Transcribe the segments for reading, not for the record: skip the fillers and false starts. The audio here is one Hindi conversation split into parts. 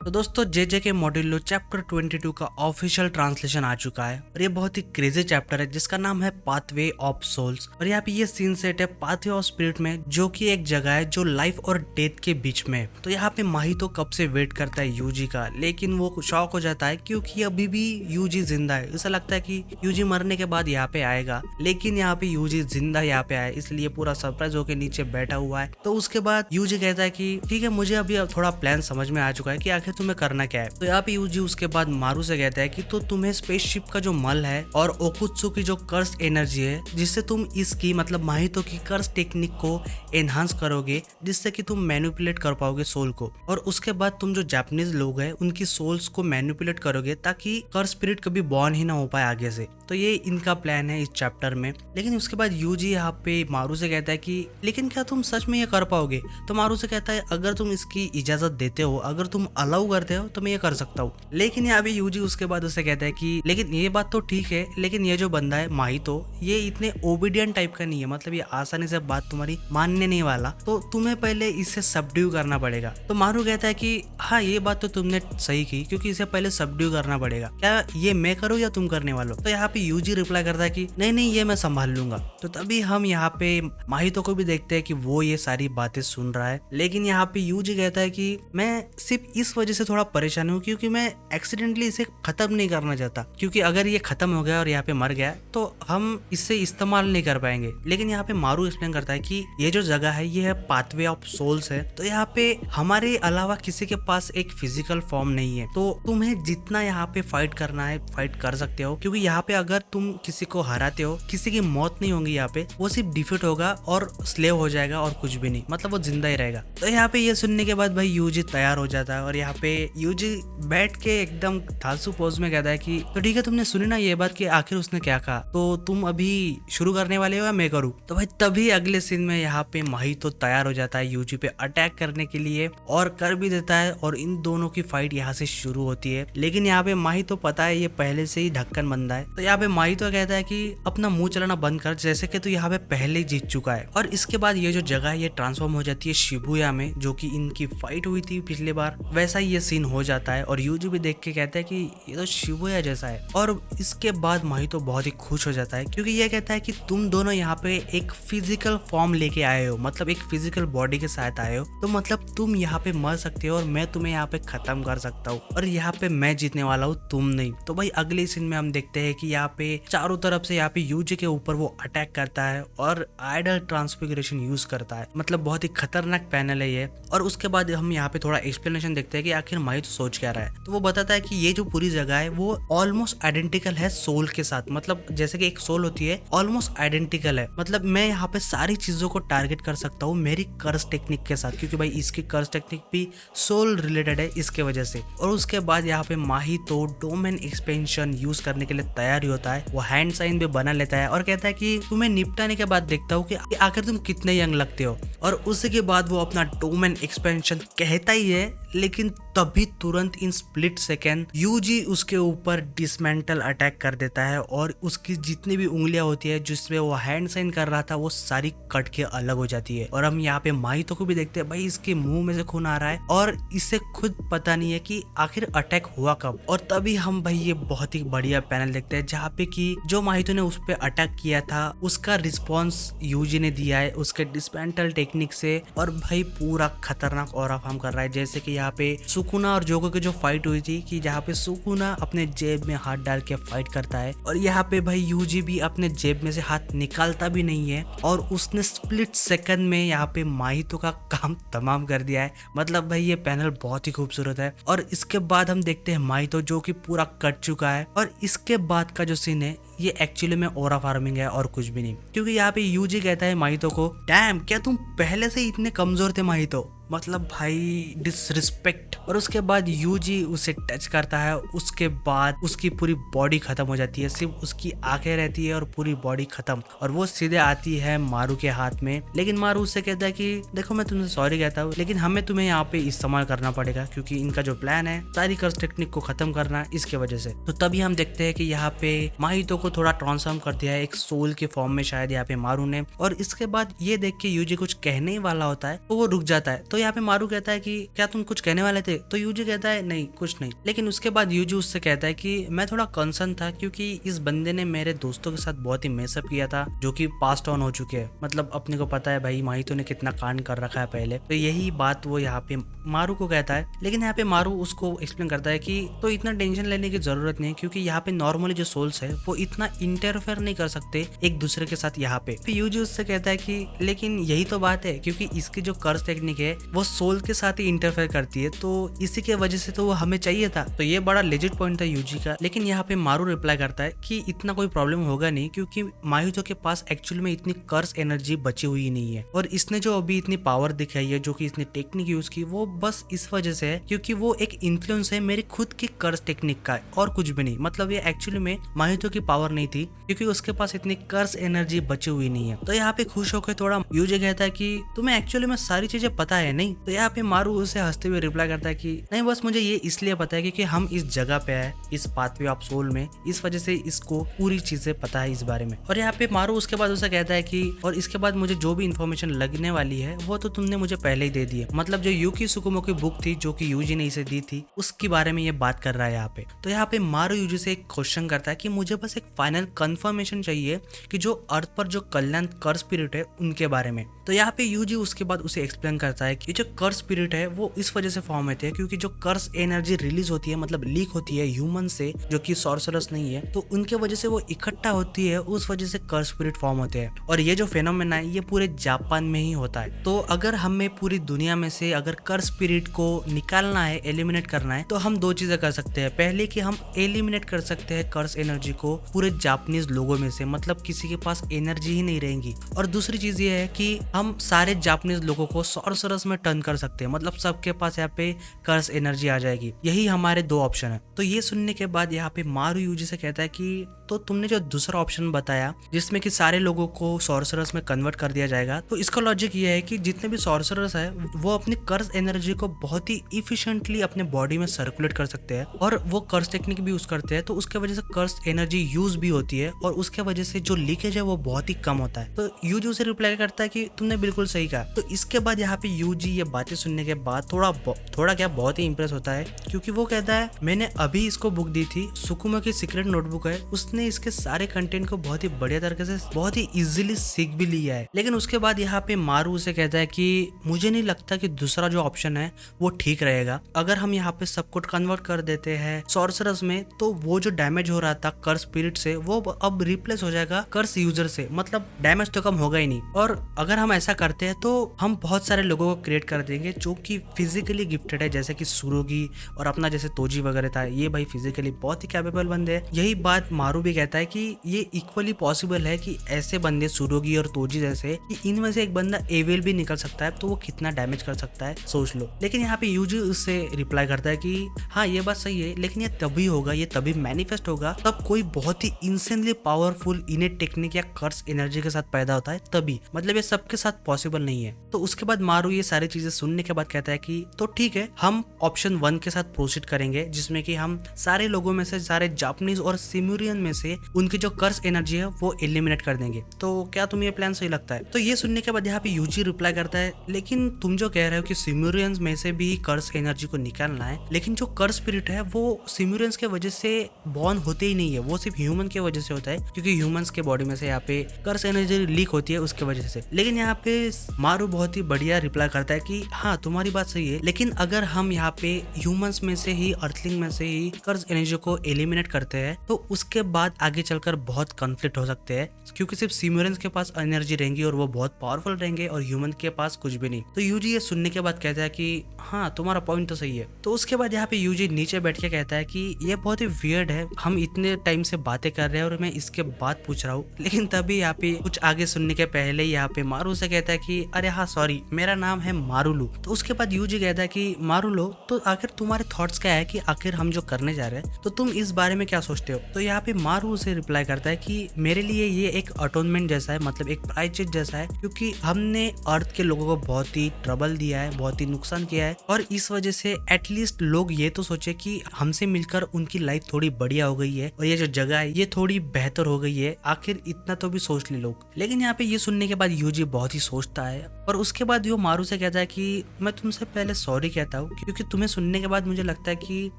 तो दोस्तों जे के मॉड्यूलो चैप्टर 22 का ऑफिशियल ट्रांसलेशन आ चुका है और ये बहुत ही क्रेजी चैप्टर है जिसका नाम है पाथवे ऑफ सोल्स। और यहाँ पे ये सीन सेट है पाथवे ऑफ स्पिरिट में, जो कि एक जगह है जो लाइफ और डेथ के बीच में है। तो यहाँ पे माही तो कब से वेट करता है यूजी का, लेकिन वो शॉक हो जाता है क्योंकि अभी भी यूजी जिंदा है। ऐसा लगता है कि यूजी मरने के बाद यहाँ पे आएगा, लेकिन यहाँ पे यूजी जिंदा यहाँ पे आए, इसलिए पूरा सरप्राइज होके नीचे बैठा हुआ है। तो उसके बाद यूजी कहता है कि ठीक है, मुझे अभी थोड़ा प्लान समझ में आ चुका है कि आखिर तुम्हें करना क्या है। तो यहाँ पे यूजी उसके बाद मारू से कहता है कि तो तुम्हें स्पेसशिप का जो मल है और ओकुत्सु की जो कर्स एनर्जी है, जिससे तुम इसकी मतलब माहितो की कर्स टेक्निक को एनहांस करोगे, जिससे कि तुम मैनिपुलेट कर पाओगे सोल को। और उसके बाद तुम जो जापानीज लोग हैं उनकी सोल्स को मैनिपुलेट करोगे ताकि कर्स स्पिरिट कभी बॉर्न ही ना हो पाए आगे से। तो ये इनका प्लान है इस चैप्टर में। लेकिन उसके बाद यूजी यहाँ पे मारू से कहता है कि लेकिन क्या तुम सच में ये कर पाओगे? तो मारू से कहता है अगर तुम इसकी इजाजत देते हो, अगर तुम अलाउ करते हो तो मैं ये कर सकता हूँ। लेकिन यहाँ पे यूजी उसके बाद उसे कहता है कि लेकिन ये बात तो ठीक है, लेकिन ये जो बंदा है माहितो, ये इतने ओबीडियंट टाइप का नहीं है, मतलब ये आसानी से बात तुम्हारी मानने नहीं वाला, तो तुम्हें पहले इसे सबड्यू करना पड़ेगा। तो मारू कहता है कि हाँ, ये बात तो तुमने सही की, क्योंकि इसे पहले सबड्यू करना पड़ेगा। क्या ये मैं करूँ या तुम करने वालों? तो यहाँ पे यूजी रिप्लाई करता है कि नहीं नहीं, ये मैं संभाल लूंगा। तो तभी हम यहाँ पे माहितो को भी देखते हैं कि वो ये सारी बातें सुन रहा है। लेकिन यहाँ पे यूजी कहता है कि मैं सिर्फ इस वजह से थोड़ा परेशान हूँ क्योंकि मैं एक्सीडेंटली इसे खत्म नहीं करना चाहता, क्योंकि अगर ये खत्म हो गया और यहाँ पे मर गया तो हम इससे इस्तेमाल नहीं कर पाएंगे। लेकिन यहाँ पे मारू एक्सप्लेन करता है कि ये जो जगह है ये है पाथवे ऑफ सोल्स है, तो यहाँ पे हमारे अलावा किसी के पास एक फिजिकल फॉर्म नहीं है, तो तुम्हें जितना यहाँ पे फाइट करना है फाइट कर सकते हो, क्योंकि यहाँ पे अगर तुम किसी को हराते हो, किसी की मौत नहीं होगी, यहाँ पे वो सिर्फ डिफीट होगा और स्लेव हो जाएगा और कुछ भी नहीं, मतलब वो जिंदा ही रहेगा। तो यहाँ पे ये सुनने के बाद भाई यूजी तैयार हो जाता है और यहाँ पे यूजी बैठ के एकदम थालसू पोज में कहता है कि तो ठीक है, तुमने सुनी ना ये बात कि आखिर उसने क्या कहा, तो तुम अभी शुरू करने वाले हो या मैं करूँ? तो भाई तभी अगले सीन में यहाँ पे माहितो तैयार हो जाता है यूजी पे अटैक करने के लिए और कर भी देता है और इन दोनों की फाइट यहाँ से शुरू होती है। लेकिन यहाँ पे माहितो पता है ये पहले से ही ढक्कन बंदा है, तो यहाँ पे माहितो कहता है कि अपना मुंह चलाना बंद कर, जैसे कि तू यहाँ पे पहले ही जीत चुका है। और इसके बाद ये जो जगह है ये ट्रांसफॉर्म हो जाती है शिबुया में, जो कि इनकी फाइट हुई थी पिछली बार, वैसा ही ये सीन हो जाता है। और यूजी भी देख के कहता है कि ये तो शिबुया जैसा है। और इसके बाद माहितो बहुत ही खुश हो जाता है क्योंकि ये कहता है कि तुम दोनों यहाँ पे एक फिजिकल फॉर्म लेके आए हो, मतलब एक फिजिकल बॉडी के साथ आए हो, तो मतलब तुम यहाँ पे मर सकते हो और मैं तुम्हें यहाँ पे खत्म कर सकता हूँ, और यहाँ पे मैं जीतने वाला हूँ, तुम नहीं। तो भाई अगले सीन में हम देखते हैं कि यहाँ पे चारों तरफ से यहाँ पे यूजी के ऊपर वो अटैक करता है और आइडल ट्रांसफिगरेशन यूज करता है, मतलब बहुत ही खतरनाक पैनल है ये। और उसके बाद हम यहाँ पे थोड़ा एक्सप्लेनेशन देखते हैं कि आखिर माहितो सोच क्या रहा है। तो वो बताता है कि ये जो पूरी जगह है वो ऑलमोस्ट आइडेंटिकल है सोल के साथ, मतलब जैसे कि एक सोल होती है ऑलमोस्ट आइडेंटिकल है, मतलब मैं यहाँ पे सारी चीजों को टारगेट कर सकता हूँ मेरी कर्स टेक्निक के साथ, क्योंकि भाई इसकी कर्स टेक्निक भी सोल रिलेटेड है इसके वजह से। और उसके बाद यहाँ पे माहितो डोमेन एक्सपेंशन यूज करने के लिए तैयार ही होता है, वो हैंड साइन भी बना लेता है और कहता है कि तुम्हें निपटाने के बाद देखता हूँ कि आखिर तुम कितने यंग लगते हो। और उसी के बाद वो अपना डोमेन एक्सपेंशन कहता ही है, लेकिन तभी तुरंत इन स्प्लिट सेकेंड यूजी उसके ऊपर डिसमेंटल अटैक कर देता है और उसकी जितनी भी उंगलियां होती है जिसमें वो हैंड साइन कर रहा था वो सारी कट के अलग हो जाती है। और हम यहाँ पे माहितो को भी देखते हैं, भाई इसके मुंह में से खून आ रहा है और इसे खुद पता नहीं है कि आखिर अटैक हुआ कब। और तभी हम भाई ये बहुत ही बढ़िया पैनल देखते हैं जहाँ पे कि जो माहितो ने उस पर अटैक किया था उसका रिस्पॉन्स यूजी ने दिया है उसके डिसमेंटल टेक्निक से, और भाई पूरा खतरनाक ऑरा फॉर्म कर रहा है। जैसे कि यहाँ पे सुकुना और जोगो की जो फाइट हुई थी कि जहाँ पे सुकुना अपने जेब में हाथ डाल के फाइट करता है और यहाँ पे भाई यूजी भी अपने जेब में से हाथ निकालता भी नहीं है और उसने स्प्लिट सेकंड में यहाँ पे माहितो का काम तमाम कर दिया है। मतलब भाई ये पैनल बहुत ही खूबसूरत है। और इसके बाद हम देखते हैं माहितो जो कि पूरा कट चुका है, और इसके बाद का जो सीन है ये एक्चुअली में ओरा फार्मिंग है और कुछ भी नहीं, क्योंकि यहाँ पे यूजी कहता है माहितो को, डैम क्या तुम पहले से इतने कमजोर थे माहितो, मतलब भाई डिसरिस्पेक्ट। और उसके बाद यूजी उसे टच करता है, उसके बाद उसकी पूरी बॉडी खत्म हो जाती है, सिर्फ उसकी आंखें रहती है और पूरी बॉडी खत्म, और वो सीधे आती है मारू के हाथ में। लेकिन मारू उससे कहता है कि देखो मैं तुमसे सॉरी कहता हूँ, लेकिन हमें तुम्हें यहाँ पे इस्तेमाल करना पड़ेगा क्योंकि इनका जो प्लान है सारी कर्स टेक्निक को खत्म करना इसके वजह से। तो तभी हम देखते हैं कि यहाँ पे माहितो को थोड़ा ट्रांसफॉर्म कर दिया है एक सोल के फॉर्म में शायद यहाँ पे मारू ने, और इसके बाद ये देख के यूजी कुछ कहने ही वाला होता है तो वो रुक जाता है। तो यहाँ पे मारू कहता है कि क्या तुम कुछ कहने वाले थे? तो यूजी कहता है नहीं कुछ नहीं। लेकिन उसके बाद यूजी उससे कहता है कि मैं थोड़ा कंसर्न था क्योंकि इस बंदे ने मेरे दोस्तों के साथ बहुत ही मेसअप किया था जो कि पास्ट ऑन हो चुके हैं। मतलब अपने को पता है भाई माहितो ने कितना कांड कर रखा है पहले, तो यही बात वो यहाँ पे मारू को कहता है। लेकिन यहाँ पे मारू उसको एक्सप्लेन करता है कि तो इतना टेंशन लेने की जरूरत नहीं है क्योंकि यहाँ पे नॉर्मली जो सोल्स है वो इतना इंटरफेयर नहीं कर सकते एक दूसरे के साथ यहाँ पे। फिर यूजी उससे कहता है कि लेकिन यही तो बात है क्योंकि इसकी जो कर्स टेक्निक है वो सोल के साथ ही इंटरफेयर करती है, तो इसी के वजह से तो वो हमें चाहिए था। तो ये बड़ा लेजिट पॉइंट था यूजी का। लेकिन यहाँ पे मारू रिप्लाई करता है कि इतना कोई प्रॉब्लम होगा नहीं क्योंकि माहितो के पास एक्चुअल में इतनी कर्स एनर्जी बची हुई नहीं है, और इसने जो अभी इतनी पावर दिखाई है जो कि इसने टेक्निक यूज की वो बस इस वजह से है क्योंकि वो एक इन्फ्लुएंस है मेरी खुद की कर्स टेक्निक का और कुछ भी नहीं। मतलब ये एक्चुअली में माहितो की पावर नहीं थी क्योंकि उसके पास इतनी कर्स एनर्जी बची हुई नहीं है। तो यहाँ पे खुश होकर थोड़ा यूजी कहता है कि तुम्हें एक्चुअली में सारी चीजें पता है नहीं। तो यहाँ पे मारू उसे हंसते हुए रिप्लाई करता है कि नहीं बस मुझे ये इसलिए पता है क्योंकि हम इस जगह पे है, इस पाथवे ऑफ सोल में, इस वजह से इसको पूरी चीजें पता है इस बारे में। और यहाँ पे मारू उसके बाद उसे कहता है कि और इसके बाद मुझे जो भी इन्फॉर्मेशन लगने वाली है वो तो तुमने मुझे पहले ही दे दी है। मतलब जो यूकी सुकुमो की बुक थी जो कि यूजी ने इसे दी थी उसके बारे में ये बात कर रहा है यहाँ पे। तो यहाँ पे मारू यूजी से एक क्वेश्चन करता है कि मुझे बस एक फाइनल कंफर्मेशन चाहिए कि जो अर्थ पर जो कल्याण कर्स स्पिरिट है उनके बारे में। तो यहाँ पे यूजी उसके बाद उसे एक्सप्लेन करता है कि जो कर्स स्पिरिट है वो इस वजह से फॉर्म होते हैं क्योंकि जो कर्स एनर्जी रिलीज होती है मतलब लीक होती है ह्यूमन से जो कि सॉर्सरर्स नहीं है, तो उनके वजह से वो इकट्ठा होती है, उस वजह से कर्स स्पिरिट फॉर्म होते हैं। और ये जो फेनोमेना है ये पूरे जापान में ही होता है। तो अगर हमें पूरी दुनिया में से अगर कर्स स्पिरिट को निकालना है, एलिमिनेट करना है, तो हम दो चीजें कर सकते हैं। पहले कि हम एलिमिनेट कर सकते हैं कर्स एनर्जी को पूरे जापानीज लोगों में से, मतलब किसी के पास एनर्जी ही नहीं रहेगी। और दूसरी चीज ये है कि हम सारे जापानीज लोगों को सॉर्सरर्स में टर्न कर सकते हैं, मतलब सबके पास यहाँ पे कर्स एनर्जी आ जाएगी। यही हमारे दो ऑप्शन है। तो ये सुनने के बाद यहाँ पे मारू यूजी से कहता है कि तो तुमने जो दूसरा ऑप्शन बताया जिसमें कि सारे लोगों को सॉर्सरर्स में कन्वर्ट कर दिया जाएगा, तो इसका लॉजिक ये है कि जितने भी सॉर्सरर्स है वो अपनी कर्स एनर्जी को बहुत ही इफिशिएंटली अपने बॉडी में सर्कुलेट कर सकते हैं और वो कर्स टेक्निक भी यूज करते हैं। तो उसके वजह से कर्स एनर्जी यूज भी होती है और उसके वजह से जो लीकेज है वो बहुत ही कम होता है। तो यूजी उसे रिप्लाई करता है कि तुमने बिल्कुल सही कहा। तो इसके बाद यहाँ पे यूजी ये बातें सुनने के बाद थोड़ा क्या बहुत ही इंप्रेस होता है क्योंकि वो कहता है मैंने अभी इसको बुक दी थी, सुकुमा की सीक्रेट नोटबुक है, उसने इसके सारे कंटेंट को बहुत ही बढ़िया तरीके से बहुत ही इजीली सीख भी लिया है। लेकिन उसके बाद यहाँ पे मारू उसे कहता है कि मुझे नहीं लगता कि दूसरा जो ऑप्शन है वो ठीक रहेगा। अगर हम यहाँ पे सबको कन्वर्ट कर देते हैं सॉर्सरर्स में तो वो जो डैमेज हो रहा था कर्स स्पिरिट से वो अब रिप्लेस हो जाएगा कर्स यूजर से, मतलब डैमेज तो कम होगा ही नहीं। और अगर हम ऐसा करते हैं तो हम बहुत सारे लोगों को क्रिएट कर देंगे जो कि फिजिकली गिफ्टेड है, जैसे कि सुरोगी और अपना जैसे तोजी वगैरह था, ये भाई फिजिकली बहुत ही कैपेबल बंदे हैं। यही बात मारू भी कहता है कि ये इक्वली पॉसिबल है कि ऐसे बंदे सुरोगी और तोजी जैसे कि इनमें से एक बंदा एविल भी निकल सकता है, तो वो कितना डैमेज कर सकता है सोच लो। लेकिन यहाँ पे यूजी उससे रिप्लाई करता है कि हाँ ये बात सही है, लेकिन ये तभी होगा, ये तभी मैनिफेस्ट होगा तब कोई बहुत ही इंसेंटली पावरफुल इनेट टेक्निक या कर्स एनर्जी के साथ पैदा होता है तभी, मतलब ये सबके साथ पॉसिबल नहीं है। तो उसके बाद मारू ये सारी चीजें सुनने के बाद कहता है कि तो ठीक है, हम ऑप्शन 1 के साथ प्रोसीड करेंगे जिसमें कि हम सारे लोगों में से, सारे जापानीज और सिम्यूरियन में से उनकी जो कर्स एनर्जी है वो एलिमिनेट कर देंगे। तो क्या तुम्हें ये प्लान सही लगता है? तो ये सुनने के बाद यहाँ पे यूजी रिप्लाई करता है लेकिन तुम जो कह रहे हो कि सिम्यूरियंस में से भी कर्स एनर्जी को निकालना है, लेकिन जो कर्स स्पिरिट है वो सिम्यूरियंस के वजह से बॉर्न होते ही नहीं है, वो सिर्फ ह्यूमन के वजह से होता है क्योंकि ह्यूमंस के बॉडी में से यहाँ पे कर्स एनर्जी लीक होती है उसके वजह से। लेकिन यहाँ पे मारू बहुत ही बढ़िया रिप्लाई करता है कि हाँ तुम्हारी बात सही है, लेकिन अगर हम यहाँ पे ह्यूमंस में से ही, अर्थलिंग में से ही कर्स एनर्जी को एलिमिनेट करते हैं तो उसके बाद आगे चलकर बहुत कॉन्फ्लिक्ट हो सकते हैं क्योंकि सिर्फ सिम्यूरियंस के पास एनर्जी रहेंगी और वो बहुत पावरफुल रहेंगे और ह्यूमन के पास कुछ भी नहीं। तो यूजी ये सुनने के बाद कहता है कि हाँ तुम्हारा पॉइंट तो सही है। तो उसके बाद यहाँ पे यूजी नीचे बैठ के कहता है कि ये बहुत ही वियर्ड है, हम इतने टाइम से बातें कर रहे हैं और मैं इसके बाद पूछ रहा हूँ। लेकिन तभी यहाँ पे कुछ आगे सुनने के पहले यहाँ पे मारू से कहता है कि अरे हाँ सॉरी मेरा नाम है मारूलू। तो उसके बाद यूजी कहता है कि मारूलो तो आखिर तुम्हारे थॉट्स क्या है कि आखिर हम जो करने जा रहे हैं तो तुम इस बारे में क्या सोचते हो? तो यहाँ पे मारू से रिप्लाई करता है कि मेरे लिए ये एक अटोनमेंट जैसा है, मतलब एक प्रायश्चित जैसा है क्योंकि हमने अर्थ के लोगों को बहुत ही ट्रबल दिया है, बहुत ही नुकसान किया है और इस वजह से एटलीस्ट लोग ये तो सोचे कि हमसे मिलकर उनकी लाइफ थोड़ी बढ़िया हो गई है और ये जो जगह है ये थोड़ी बेहतर हो गई है, आखिर इतना तो भी सोच ले लोग। लेकिन यहाँ पे ये सुनने के बाद यूजी बहुत बहुत ही सोचता है। और उसके बाद वो मारू से कहता है कि मैं तुमसे पहले सॉरी कहता हूँ, क्योंकि तुम्हें सुनने के बाद मुझे लगता है कि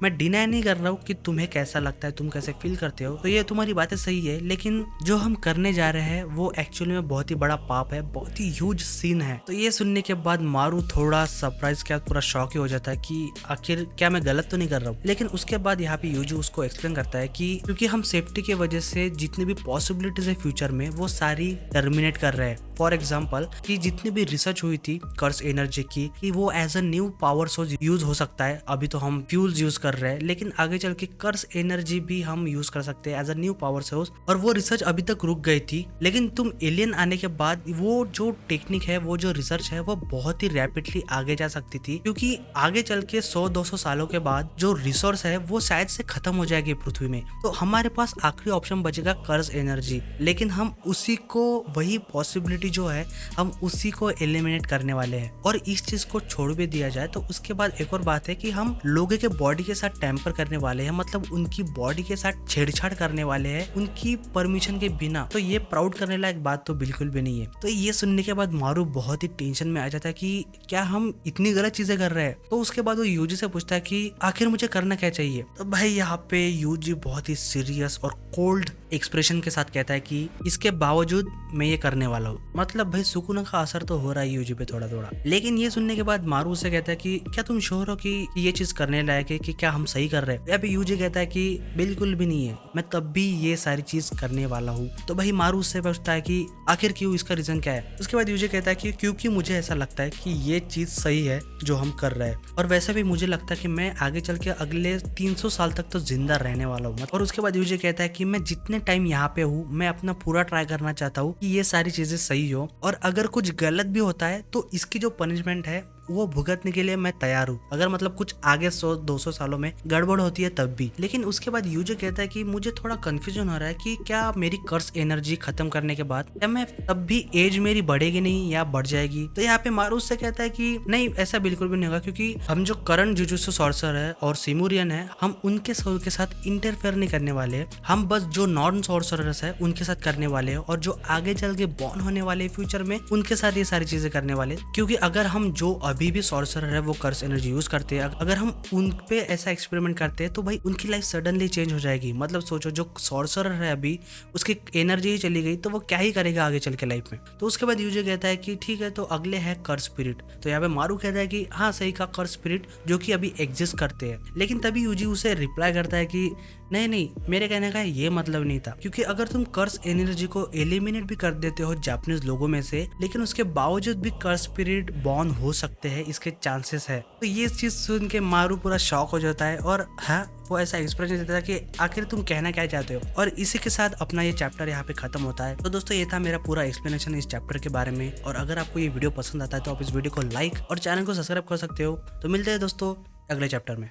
मैं डिनाई नहीं कर रहा हूँ कि तुम्हें कैसा लगता है, तुम कैसे फील करते हो, तो ये तुम्हारी बातें सही है, लेकिन जो हम करने जा रहे हैं वो एक्चुअली में बहुत ही बड़ा पाप है, बहुत ही ह्यूज सीन है। तो ये सुनने के बाद मारू थोड़ा सरप्राइज क्या पूरा शॉक ही हो जाता है कि आखिर क्या मैं गलत तो नहीं कर रहा हूँ। लेकिन उसके बाद यहाँ पे यूजी उसको एक्सप्लेन करता है कि क्योंकि हम सेफ्टी की वजह से जितनी भी पॉसिबिलिटीज है फ्यूचर में वो सारी टर्मिनेट कर रहे हैं। फॉर एग्जाम्पल कि जितनी भी रिसर्च हुई थी कर्स एनर्जी की कि वो as a new power source use हो सकता है, अभी तो हम फ्यूल्स यूज कर रहे हैं, लेकिन आगे चल के कर्स एनर्जी भी हम यूज कर सकते हैं as a new power source. और वो रिसर्च अभी तक रुक गई थी, लेकिन तुम एलियन आने के बाद वो जो टेक्निक है, वो जो रिसर्च है, वो बहुत ही रैपिडली आगे जा सकती थी, क्योंकि आगे चल के 100-200 सालों के बाद जो रिसोर्स है वो शायद से खत्म हो जाएगी पृथ्वी में। तो हमारे पास आखिरी ऑप्शन बचेगा कर्स एनर्जी, लेकिन हम उसी को, वही पॉसिबिलिटी जो है, हम उसी को एलिमिनेट करने वाले हैं। और इस चीज को छोड़ भी दिया जाए तो उसके बाद एक और बात है कि हम लोगों के बॉडी के साथ टेम्पर करने वाले हैं, मतलब उनकी बॉडी के साथ छेड़छाड़ करने वाले हैं उनकी परमिशन के बिना। तो ये प्राउड करने लायक बात तो बिल्कुल भी नहीं है। तो ये सुनने के बाद मारू बहुत ही टेंशन में आ जाता है कि क्या हम इतनी गलत चीजें कर रहे हैं। तो उसके बाद वो यूजी से पूछता है कि आखिर मुझे करना क्या चाहिए। तो भाई यहाँ पे यूजी बहुत ही सीरियस और कोल्ड एक्सप्रेशन के साथ कहता है कि इसके बावजूद मैं ये करने वाला हूँ। मतलब भाई सुकून का असर तो हो रहा है यूजी पे थोड़ा थोड़ा। लेकिन ये सुनने के बाद मारू से कहता है कि क्या तुम श्योर हो कि ये चीज करने लायक है, कि क्या हम सही कर रहे हैं। या फिर यूजी कहता है कि बिल्कुल भी नहीं है, मैं तब भी ये सारी चीज करने वाला हूँ। तो भाई मारू उससे पूछता है कि आखिर क्यों, इसका रीजन क्या है। उसके बाद यूजी कहता है कि क्योंकि मुझे ऐसा लगता है कि ये चीज सही है जो हम कर रहे हैं, और वैसे भी मुझे लगता है कि मैं आगे चल के अगले 300 साल तक तो जिंदा रहने वाला हूँ। और उसके बाद यूजी कहता है कि मैं जितने टाइम यहाँ पे हूँ मैं अपना पूरा ट्राई करना चाहता हूँ कि ये सारी चीजें सही हो, और अगर कुछ गलत भी होता है तो इसकी जो पनिशमेंट है वो भुगतने के लिए मैं तैयार हूँ, अगर मतलब कुछ आगे 100-200 सालों में गड़बड़ होती है तब भी। लेकिन उसके बाद यूजी कहता है कि मुझे थोड़ा कंफ्यूजन हो रहा है कि क्या मेरी कर्स एनर्जी खत्म करने के बाद क्या मैं तब भी एज मेरी बढ़ेगी नहीं या बढ़ जाएगी। तो यहाँ पे मारू उससे कहता है कि नहीं, ऐसा बिल्कुल भी नहीं होगा, क्योंकि हम जो करंट जुजुत्सु सॉर्सर है और सिमुरियन है, हम उनके सोल के साथ इंटरफेयर नहीं करने वाले, हम बस जो नॉन सॉर्सरर्स है उनके साथ करने वाले हैं, और जो आगे चल के बॉर्न होने वाले फ्यूचर में उनके साथ ये सारी चीजें करने वाले। क्योंकि अगर हम जो अभी भी सॉर्सरर है वो कर्स एनर्जी यूज करते हैं, अगर हम उन पे ऐसा एक्सपेरिमेंट करते हैं तो भाई उनकी लाइफ सडनली चेंज हो जाएगी। मतलब सोचो, जो सॉर्सरर है अभी उसकी एनर्जी ही चली गई तो वो क्या ही करेगा आगे चल के लाइफ में। तो उसके बाद यूजी कहता है कि ठीक है, तो अगले है कर्स स्पिरिट। तो यहाँ पे मारू कहता है कि हाँ सही का, कर्स स्पिरिट जो कि अभी एग्जिस्ट करते हैं। लेकिन तभी यूजी उसे रिप्लाई करता है कि नहीं नहीं, मेरे कहने का ये मतलब नहीं था, क्योंकि अगर तुम कर्स एनर्जी को एलिमिनेट भी कर देते हो जापानीज लोगों में से, लेकिन उसके बावजूद भी कर्स स्पिरिट बॉर्न हो सकते हैं, इसके चांसेस है। तो ये चीज सुन के मारू पूरा शॉक हो जाता है, और हाँ वो ऐसा एक्सप्रेशन देता है कि आखिर तुम कहना क्या चाहते हो। और इसी के साथ अपना ये चैप्टर यहाँ पे खत्म होता है। तो दोस्तों ये था मेरा पूरा एक्सप्लेनेशन इस चैप्टर के बारे में, और अगर आपको ये वीडियो पसंद आता है तो आप इस वीडियो को लाइक और चैनल को सब्सक्राइब कर सकते हो। तो मिलते हैं दोस्तों अगले चैप्टर में।